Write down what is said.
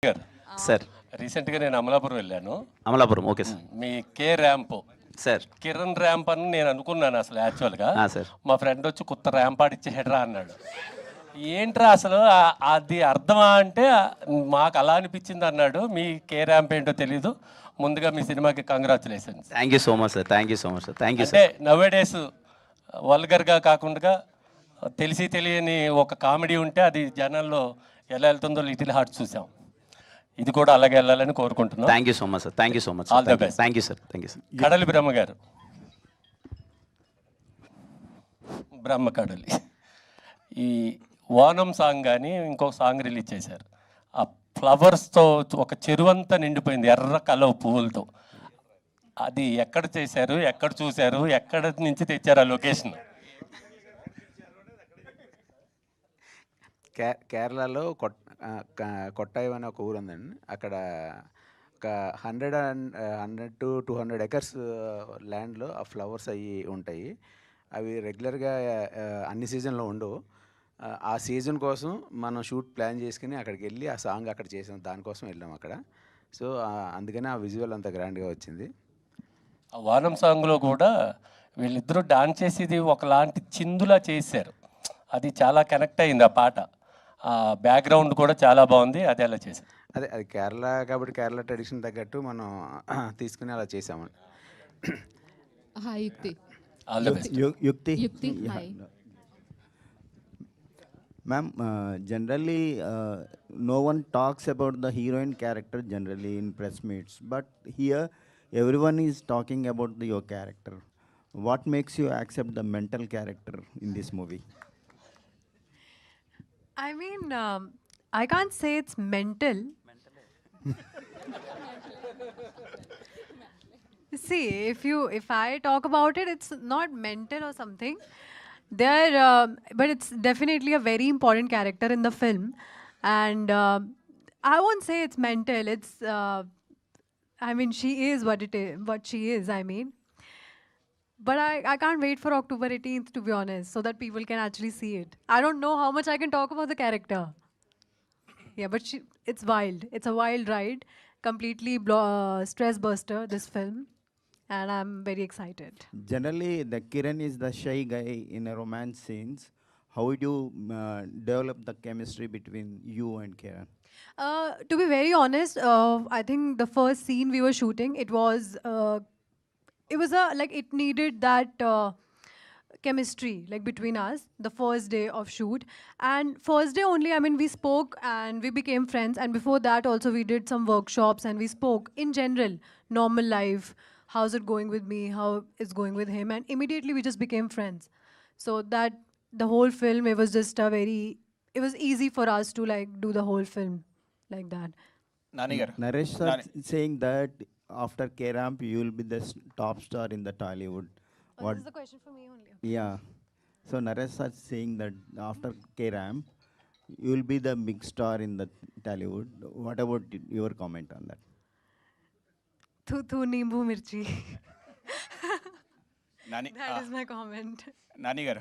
గారు సార్ రీసెంట్గా నేను అమలాపురం వెళ్ళాను. Amalapuram okay sir. మీ కే ర్యాంప్ సార్ కిరణ్ ర్యాంప్ అని నేను అనుకున్నాను అసలు యాక్చువల్గా. సార్ మా ఫ్రెండ్ వచ్చి కొత్త ర్యాంప్ ఆడిచ్చేహెడ్రా అన్నాడు. ఏంట్రా అసలు అది అర్థమా అంటే మాకు అలా అనిపించింది అన్నాడు. మీ కే ర్యాంప్ ఏంటో తెలీదు. ముందుగా మీ సినిమాకి congratulations. Thank you so much sir. Thank you so much sir. Thank you అంటే సార్. నవేడేస్ వల్గర్గా కాకుండా తెలిసి తెలియని ఒక కామెడీ ఉంటే అది జనాల్లో ఎలా వెళ్తుందో లిటిల్ హార్ట్ చూసాం. ఇది కూడా అలాగే వెళ్ళాలని కోరుకుంటున్నాం. Thank you so much sir. Thank you so much. All the best. Thank you sir. Thank you sir. కడలి బ్రహ్మ గారు, బ్రహ్మ కడలి, ఈ ఓనం సాంగ్ కానీ ఇంకొక సాంగ్ రిలీజ్ చేశారు. ఆ ఫ్లవర్స్తో ఒక చెరువంతా నిండిపోయింది ఎర్ర కలవ పువ్వులతో. అది ఎక్కడ చేశారు, ఎక్కడ చూశారు, ఎక్కడ నుంచి తెచ్చారు ఆ లొకేషన్? కేరళలో కొట్టాయం అనే ఒక ఊరు ఉందండి. అక్కడ ఒక 100 to 200 ఎకర్స్ ల్యాండ్లో ఆ ఫ్లవర్స్ అవి ఉంటాయి. అవి రెగ్యులర్గా అన్ని సీజన్లో ఉండవు. ఆ సీజన్ కోసం మనం షూట్ ప్లాన్ చేసుకుని అక్కడికి వెళ్ళి ఆ సాంగ్ అక్కడ చేసాం. దానికోసం వెళ్ళాం అక్కడ. సో అందుకని ఆ విజువల్ అంత గ్రాండ్గా వచ్చింది. ఆ వానం సాంగ్లో కూడా వీళ్ళిద్దరూ డాన్స్ చేసేది ఒకలాంటి చిందులా చేశారు. అది చాలా కనెక్ట్ అయింది ఆ పాట. ఆ బ్యాక్గ్రౌండ్ కూడా చాలా బాగుంది. అది అలా చేశారు. అది కేరళ కాబట్టి కేరళ ట్రెడిషన్ తగ్గట్టు మనం తీసుకుని అలా చేసామండి. Hi, Yukti. All the best. Yukti. Yukti, hi. Ma'am, generally, no one talks about the heroine character generally in press meets, but here everyone is talking about your character. What makes you accept the mental character in this movie? I mean, I can't say it's mental. See, if I talk about it, it's not mental or something. But it's definitely a very important character in the film, and I won't say it's mental. It's, I mean, she is what she is. I mean, but I can't wait for October 18th, to be honest, so that people can actually see it. I don't know how much I can talk about the character. Yeah, but it's wild. It's a wild ride, completely stress buster, this film, and I'm very excited. Generally, the Kiran is the shy guy in a romance scenes. How would you develop the chemistry between you and Kiran? To be very honest, I think the first scene we were shooting, it was like it needed that chemistry like between us the first day of shoot, and first day only, I mean, we spoke and we became friends, and before that also we did some workshops and we spoke in general, normal life, how's it going with me, how it's going with him, and immediately we just became friends. So that the whole film, it was just it was easy for us to like do the whole film like that. Nani garu. Naresh sir saying that after K-Ramp you will be the top star in the Tollywood. This is the question for me only. Yeah. So Naresh sir saying that after K-Ramp you will be the big star in the Tollywood. What about your comment on that? Thu nimbu mirchi. Nani, That is my comment. Nani garu.